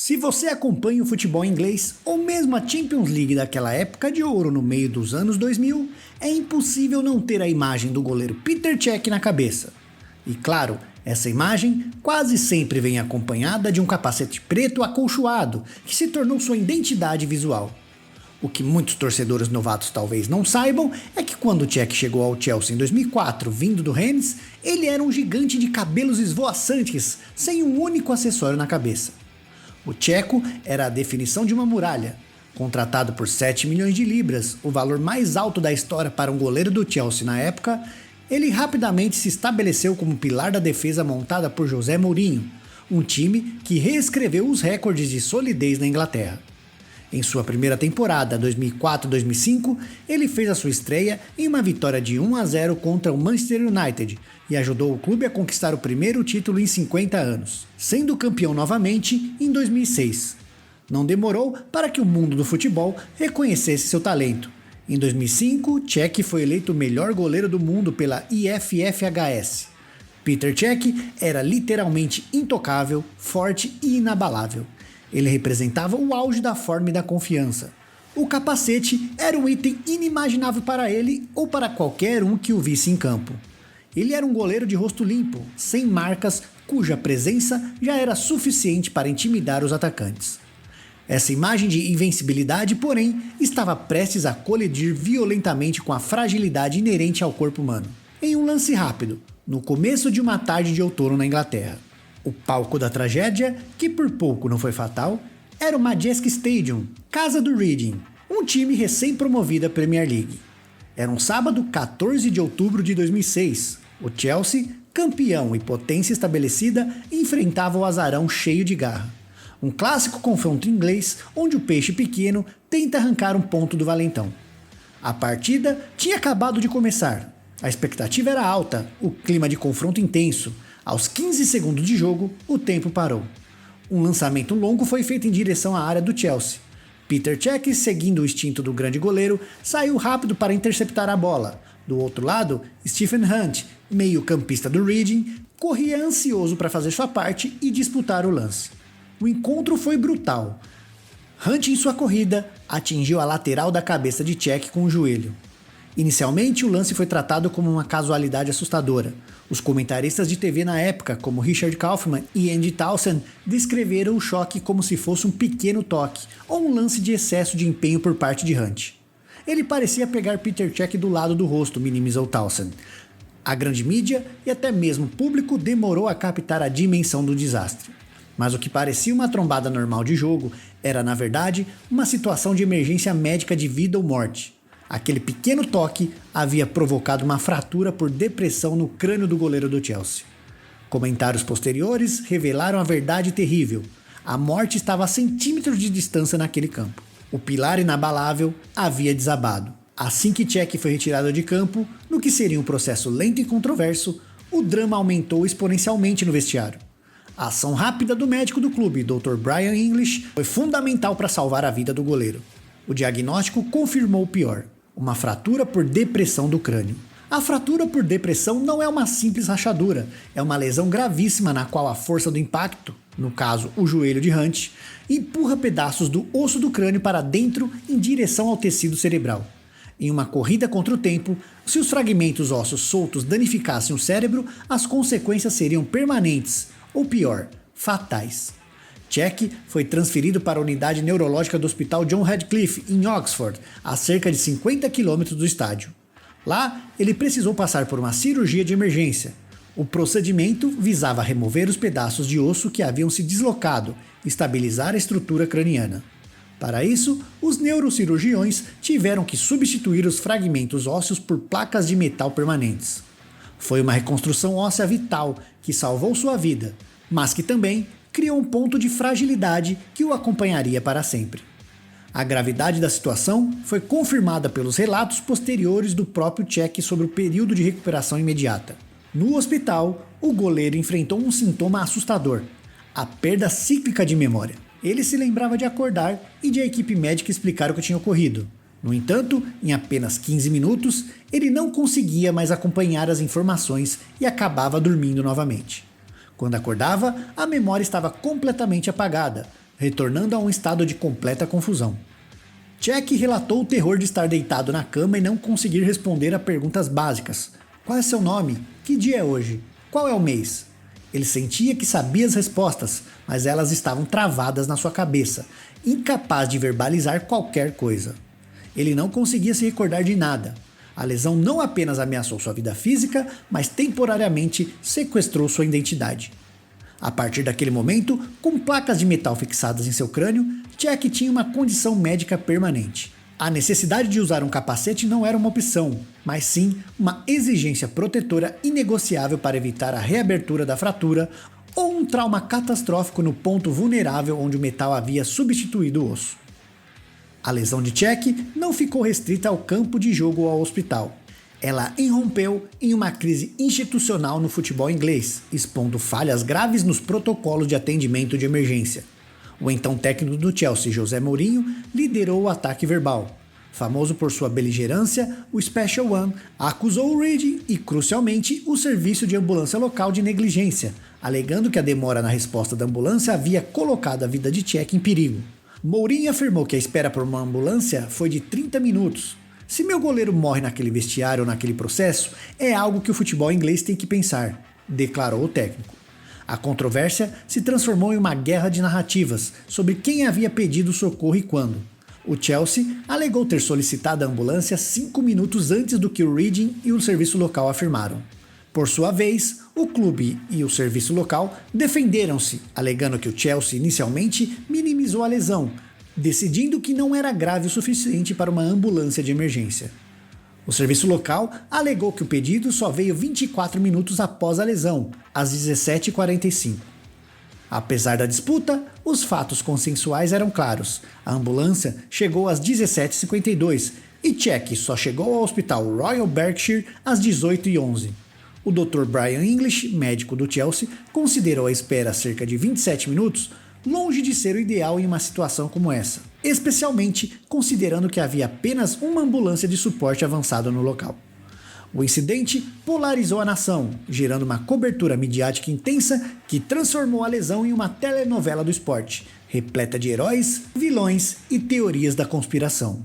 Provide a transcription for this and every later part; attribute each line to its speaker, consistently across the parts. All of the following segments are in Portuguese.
Speaker 1: Se você acompanha o futebol inglês, ou mesmo a Champions League daquela época de ouro no meio dos anos 2000, é impossível não ter a imagem do goleiro Petr Cech na cabeça. E claro, essa imagem quase sempre vem acompanhada de um capacete preto acolchoado, que se tornou sua identidade visual. O que muitos torcedores novatos talvez não saibam é que quando Cech chegou ao Chelsea em 2004, vindo do Rennes, ele era um gigante de cabelos esvoaçantes, sem um único acessório na cabeça. O tcheco era a definição de uma muralha. Contratado por 7 milhões de libras, o valor mais alto da história para um goleiro do Chelsea na época, ele rapidamente se estabeleceu como pilar da defesa montada por José Mourinho, um time que reescreveu os recordes de solidez na Inglaterra. Em sua primeira temporada, 2004-2005, ele fez a sua estreia em uma vitória de 1-0 contra o Manchester United e ajudou o clube a conquistar o primeiro título em 50 anos, sendo campeão novamente em 2006. Não demorou para que o mundo do futebol reconhecesse seu talento. Em 2005, Cech foi eleito o melhor goleiro do mundo pela IFFHS. Petr Cech era literalmente intocável, forte e inabalável. Ele representava o auge da forma e da confiança. O capacete era um item inimaginável para ele ou para qualquer um que o visse em campo. Ele era um goleiro de rosto limpo, sem marcas, cuja presença já era suficiente para intimidar os atacantes. Essa imagem de invencibilidade, porém, estava prestes a colidir violentamente com a fragilidade inerente ao corpo humano. Em um lance rápido, no começo de uma tarde de outono na Inglaterra. O palco da tragédia, que por pouco não foi fatal, era o Majestic Stadium, casa do Reading, um time recém-promovido à Premier League. Era um sábado, 14 de outubro de 2006. O Chelsea, campeão e potência estabelecida, enfrentava o azarão cheio de garra. Um clássico confronto inglês, onde o peixe pequeno tenta arrancar um ponto do valentão. A partida tinha acabado de começar. A expectativa era alta, o clima de confronto intenso. Aos 15 segundos de jogo, o tempo parou. Um lançamento longo foi feito em direção à área do Chelsea. Petr Cech, seguindo o instinto do grande goleiro, saiu rápido para interceptar a bola. Do outro lado, Stephen Hunt, meio-campista do Reading, corria ansioso para fazer sua parte e disputar o lance. O encontro foi brutal. Hunt, em sua corrida, atingiu a lateral da cabeça de Cech com o joelho. Inicialmente, o lance foi tratado como uma casualidade assustadora. Os comentaristas de TV na época, como Richard Kaufman e Andy Townsend, descreveram o choque como se fosse um pequeno toque ou um lance de excesso de empenho por parte de Hunt. Ele parecia pegar Petr Cech do lado do rosto, minimizou Townsend. A grande mídia e até mesmo o público demorou a captar a dimensão do desastre. Mas o que parecia uma trombada normal de jogo era, na verdade, uma situação de emergência médica de vida ou morte. Aquele pequeno toque havia provocado uma fratura por depressão no crânio do goleiro do Chelsea. Comentários posteriores revelaram a verdade terrível. A morte estava a centímetros de distância naquele campo. O pilar inabalável havia desabado. Assim que Cech foi retirado de campo, no que seria um processo lento e controverso, o drama aumentou exponencialmente no vestiário. A ação rápida do médico do clube, Dr. Brian English, foi fundamental para salvar a vida do goleiro. O diagnóstico confirmou o pior. Uma fratura por depressão do crânio. A fratura por depressão não é uma simples rachadura, é uma lesão gravíssima na qual a força do impacto, no caso o joelho de Hunt, empurra pedaços do osso do crânio para dentro em direção ao tecido cerebral. Em uma corrida contra o tempo, se os fragmentos ósseos soltos danificassem o cérebro, as consequências seriam permanentes, ou pior, fatais. Cech foi transferido para a unidade neurológica do Hospital John Radcliffe, em Oxford, a cerca de 50 km do estádio. Lá, ele precisou passar por uma cirurgia de emergência. O procedimento visava remover os pedaços de osso que haviam se deslocado e estabilizar a estrutura craniana. Para isso, os neurocirurgiões tiveram que substituir os fragmentos ósseos por placas de metal permanentes. Foi uma reconstrução óssea vital que salvou sua vida, mas que também criou um ponto de fragilidade que o acompanharia para sempre. A gravidade da situação foi confirmada pelos relatos posteriores do próprio Cech sobre o período de recuperação imediata. No hospital, o goleiro enfrentou um sintoma assustador: a perda cíclica de memória. Ele se lembrava de acordar e de a equipe médica explicar o que tinha ocorrido. No entanto, em apenas 15 minutos, ele não conseguia mais acompanhar as informações e acabava dormindo novamente. Quando acordava, a memória estava completamente apagada, retornando a um estado de completa confusão. Cech relatou o terror de estar deitado na cama e não conseguir responder a perguntas básicas. Qual é seu nome? Que dia é hoje? Qual é o mês? Ele sentia que sabia as respostas, mas elas estavam travadas na sua cabeça, incapaz de verbalizar qualquer coisa. Ele não conseguia se recordar de nada. A lesão não apenas ameaçou sua vida física, mas temporariamente sequestrou sua identidade. A partir daquele momento, com placas de metal fixadas em seu crânio, Cech tinha uma condição médica permanente. A necessidade de usar um capacete não era uma opção, mas sim uma exigência protetora inegociável para evitar a reabertura da fratura ou um trauma catastrófico no ponto vulnerável onde o metal havia substituído o osso. A lesão de Cech não ficou restrita ao campo de jogo ou ao hospital. Ela irrompeu em uma crise institucional no futebol inglês, expondo falhas graves nos protocolos de atendimento de emergência. O então técnico do Chelsea, José Mourinho, liderou o ataque verbal. Famoso por sua beligerância, o Special One acusou o Reading e, crucialmente, o serviço de ambulância local de negligência, alegando que a demora na resposta da ambulância havia colocado a vida de Cech em perigo. Mourinho afirmou que a espera por uma ambulância foi de 30 minutos. Se meu goleiro morre naquele vestiário ou naquele processo, é algo que o futebol inglês tem que pensar, declarou o técnico. A controvérsia se transformou em uma guerra de narrativas sobre quem havia pedido socorro e quando. O Chelsea alegou ter solicitado a ambulância 5 minutos antes do que o Reading e o serviço local afirmaram. Por sua vez, o clube e o serviço local defenderam-se, alegando que o Chelsea inicialmente minimizou a lesão, decidindo que não era grave o suficiente para uma ambulância de emergência. O serviço local alegou que o pedido só veio 24 minutos após a lesão, às 17h45. Apesar da disputa, os fatos consensuais eram claros. A ambulância chegou às 17h52 e Cech só chegou ao hospital Royal Berkshire às 18h11. O Dr. Brian English, médico do Chelsea, considerou a espera cerca de 27 minutos longe de ser o ideal em uma situação como essa, especialmente considerando que havia apenas uma ambulância de suporte avançado no local. O incidente polarizou a nação, gerando uma cobertura midiática intensa que transformou a lesão em uma telenovela do esporte, repleta de heróis, vilões e teorias da conspiração.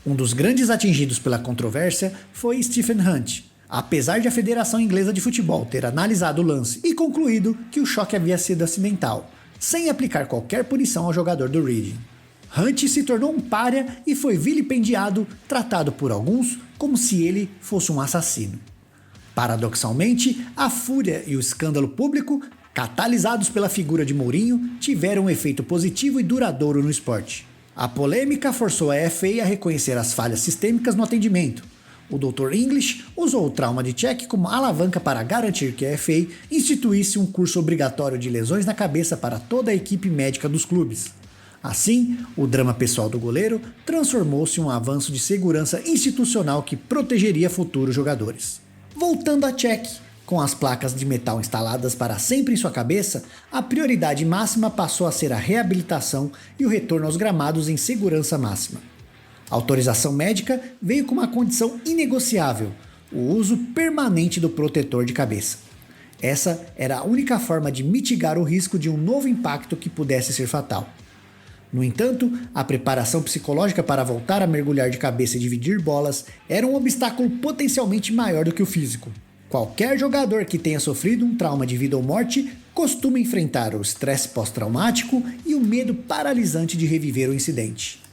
Speaker 1: Um dos grandes atingidos pela controvérsia foi Stephen Hunt, apesar de a Federação Inglesa de Futebol ter analisado o lance e concluído que o choque havia sido acidental, sem aplicar qualquer punição ao jogador do Reading. Hunt se tornou um pária e foi vilipendiado, tratado por alguns como se ele fosse um assassino. Paradoxalmente, a fúria e o escândalo público, catalisados pela figura de Mourinho, tiveram um efeito positivo e duradouro no esporte. A polêmica forçou a FA a reconhecer as falhas sistêmicas no atendimento. O Dr. English usou o trauma de Cech como alavanca para garantir que a FA instituísse um curso obrigatório de lesões na cabeça para toda a equipe médica dos clubes. Assim, o drama pessoal do goleiro transformou-se em um avanço de segurança institucional que protegeria futuros jogadores. Voltando a Cech, com as placas de metal instaladas para sempre em sua cabeça, a prioridade máxima passou a ser a reabilitação e o retorno aos gramados em segurança máxima. A autorização médica veio com uma condição inegociável: o uso permanente do protetor de cabeça. Essa era a única forma de mitigar o risco de um novo impacto que pudesse ser fatal. No entanto, a preparação psicológica para voltar a mergulhar de cabeça e dividir bolas era um obstáculo potencialmente maior do que o físico. Qualquer jogador que tenha sofrido um trauma de vida ou morte costuma enfrentar o estresse pós-traumático e o medo paralisante de reviver o incidente.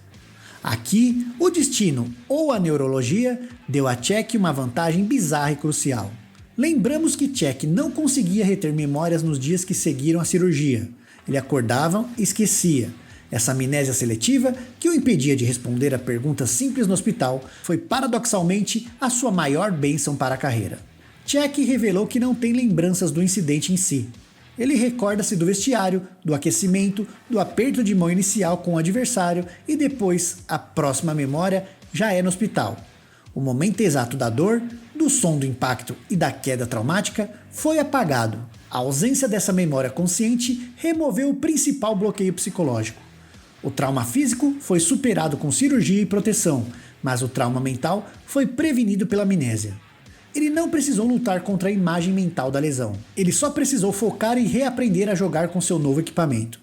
Speaker 1: Aqui, o destino ou a neurologia deu a Cech uma vantagem bizarra e crucial. Lembramos que Cech não conseguia reter memórias nos dias que seguiram a cirurgia. Ele acordava e esquecia. Essa amnésia seletiva, que o impedia de responder a perguntas simples no hospital, foi paradoxalmente a sua maior bênção para a carreira. Cech revelou que não tem lembranças do incidente em si. Ele recorda-se do vestiário, do aquecimento, do aperto de mão inicial com o adversário e depois, a próxima memória já é no hospital. O momento exato da dor, do som do impacto e da queda traumática foi apagado. A ausência dessa memória consciente removeu o principal bloqueio psicológico. O trauma físico foi superado com cirurgia e proteção, mas o trauma mental foi prevenido pela amnésia. Ele não precisou lutar contra a imagem mental da lesão. Ele só precisou focar e reaprender a jogar com seu novo equipamento.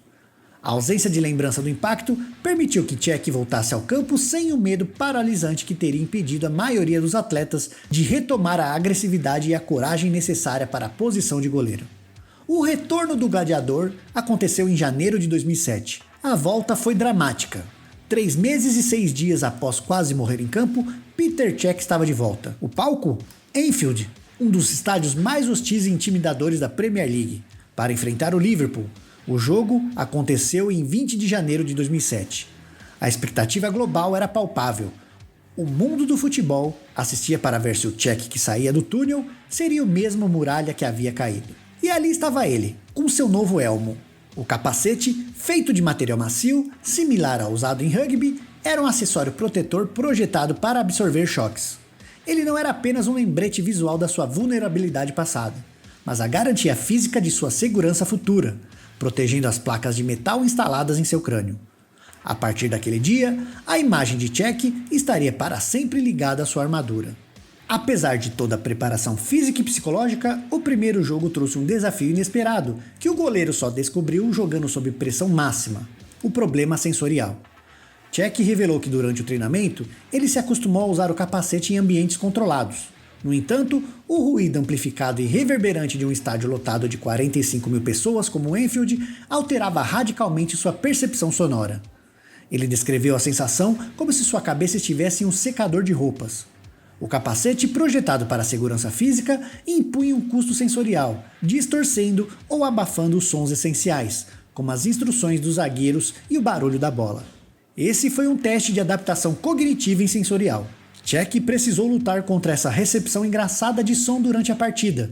Speaker 1: A ausência de lembrança do impacto permitiu que Cech voltasse ao campo sem o medo paralisante que teria impedido a maioria dos atletas de retomar a agressividade e a coragem necessária para a posição de goleiro. O retorno do gladiador aconteceu em janeiro de 2007. A volta foi dramática. 3 meses e 6 dias após quase morrer em campo, Peter Cech estava de volta. O palco? Anfield, um dos estádios mais hostis e intimidadores da Premier League, para enfrentar o Liverpool. O jogo aconteceu em 20 de janeiro de 2007. A expectativa global era palpável. O mundo do futebol assistia para ver se o Cech que saía do túnel seria o mesmo muralha que havia caído. E ali estava ele, com seu novo elmo. O capacete, feito de material macio, similar ao usado em rugby, era um acessório protetor projetado para absorver choques. Ele não era apenas um lembrete visual da sua vulnerabilidade passada, mas a garantia física de sua segurança futura, protegendo as placas de metal instaladas em seu crânio. A partir daquele dia, a imagem de Cech estaria para sempre ligada à sua armadura. Apesar de toda a preparação física e psicológica, o primeiro jogo trouxe um desafio inesperado, que o goleiro só descobriu jogando sob pressão máxima: o problema sensorial. Cech revelou que durante o treinamento, ele se acostumou a usar o capacete em ambientes controlados. No entanto, o ruído amplificado e reverberante de um estádio lotado de 45 mil pessoas como Anfield alterava radicalmente sua percepção sonora. Ele descreveu a sensação como se sua cabeça estivesse em um secador de roupas. O capacete, projetado para a segurança física, impunha um custo sensorial, distorcendo ou abafando os sons essenciais, como as instruções dos zagueiros e o barulho da bola. Esse foi um teste de adaptação cognitiva e sensorial. Cech precisou lutar contra essa recepção engraçada de som durante a partida,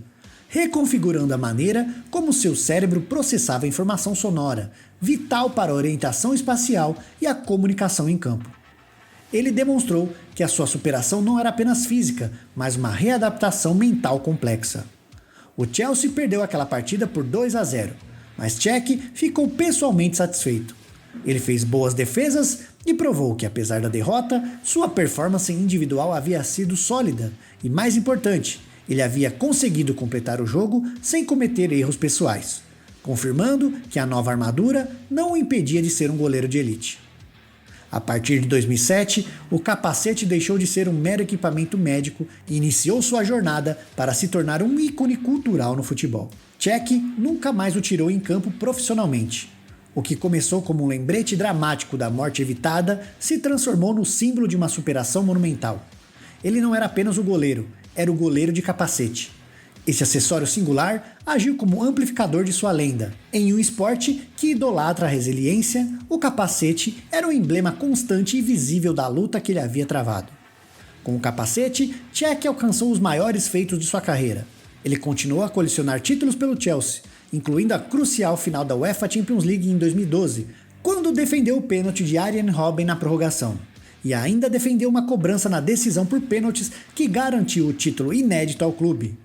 Speaker 1: reconfigurando a maneira como seu cérebro processava a informação sonora, vital para a orientação espacial e a comunicação em campo. Ele demonstrou que a sua superação não era apenas física, mas uma readaptação mental complexa. O Chelsea perdeu aquela partida por 2-0, mas Cech ficou pessoalmente satisfeito. Ele fez boas defesas e provou que, apesar da derrota, sua performance individual havia sido sólida e, mais importante, ele havia conseguido completar o jogo sem cometer erros pessoais, confirmando que a nova armadura não o impedia de ser um goleiro de elite. A partir de 2007, o capacete deixou de ser um mero equipamento médico e iniciou sua jornada para se tornar um ícone cultural no futebol. Cech nunca mais o tirou em campo profissionalmente. O que começou como um lembrete dramático da morte evitada se transformou no símbolo de uma superação monumental. Ele não era apenas o goleiro, era o goleiro de capacete. Esse acessório singular agiu como amplificador de sua lenda. Em um esporte que idolatra a resiliência, o capacete era um emblema constante e visível da luta que ele havia travado. Com o capacete, Cech alcançou os maiores feitos de sua carreira. Ele continuou a colecionar títulos pelo Chelsea, incluindo a crucial final da UEFA Champions League em 2012, quando defendeu o pênalti de Arjen Robben na prorrogação. E ainda defendeu uma cobrança na decisão por pênaltis que garantiu o título inédito ao clube.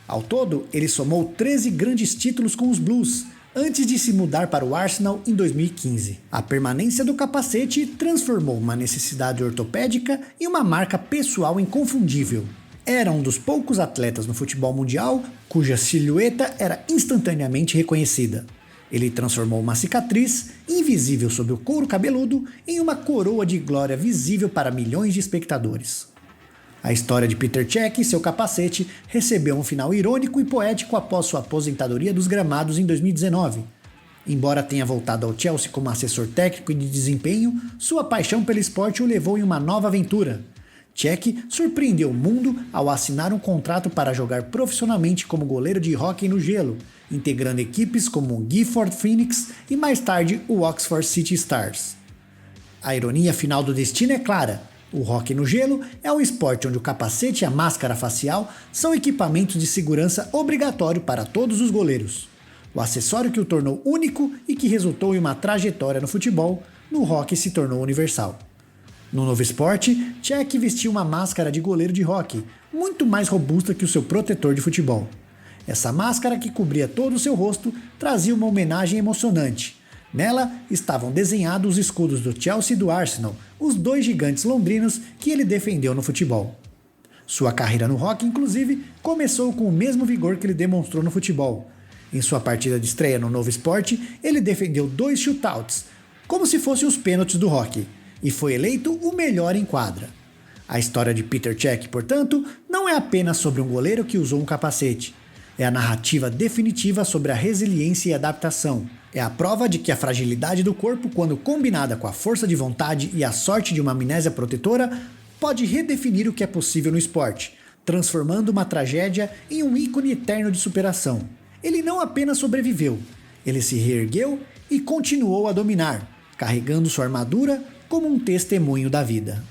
Speaker 1: Ao todo, ele somou 13 grandes títulos com os Blues, antes de se mudar para o Arsenal em 2015. A permanência do capacete transformou uma necessidade ortopédica em uma marca pessoal inconfundível. Era um dos poucos atletas no futebol mundial cuja silhueta era instantaneamente reconhecida. Ele transformou uma cicatriz, invisível sob o couro cabeludo, em uma coroa de glória visível para milhões de espectadores. A história de Peter Cech e seu capacete recebeu um final irônico e poético após sua aposentadoria dos gramados em 2019. Embora tenha voltado ao Chelsea como assessor técnico e de desempenho, sua paixão pelo esporte o levou em uma nova aventura. Cech surpreendeu o mundo ao assinar um contrato para jogar profissionalmente como goleiro de hóquei no gelo, integrando equipes como o Gifford Phoenix e mais tarde o Oxford City Stars. A ironia final do destino é clara. O hóquei no gelo é um esporte onde o capacete e a máscara facial são equipamentos de segurança obrigatório para todos os goleiros. O acessório que o tornou único e que resultou em uma trajetória no futebol, no hóquei se tornou universal. No novo esporte, Cech vestiu uma máscara de goleiro de hóquei, muito mais robusta que o seu protetor de futebol. Essa máscara, que cobria todo o seu rosto, trazia uma homenagem emocionante. Nela estavam desenhados os escudos do Chelsea e do Arsenal, os dois gigantes londrinos que ele defendeu no futebol. Sua carreira no hóquei, inclusive, começou com o mesmo vigor que ele demonstrou no futebol. Em sua partida de estreia no novo esporte, ele defendeu 2 shootouts, como se fossem os pênaltis do hockey, e foi eleito o melhor em quadra. A história de Petr Cech, portanto, não é apenas sobre um goleiro que usou um capacete. É a narrativa definitiva sobre a resiliência e adaptação. É a prova de que a fragilidade do corpo, quando combinada com a força de vontade e a sorte de uma amnésia protetora, pode redefinir o que é possível no esporte, transformando uma tragédia em um ícone eterno de superação. Ele não apenas sobreviveu, ele se reergueu e continuou a dominar, carregando sua armadura como um testemunho da vida.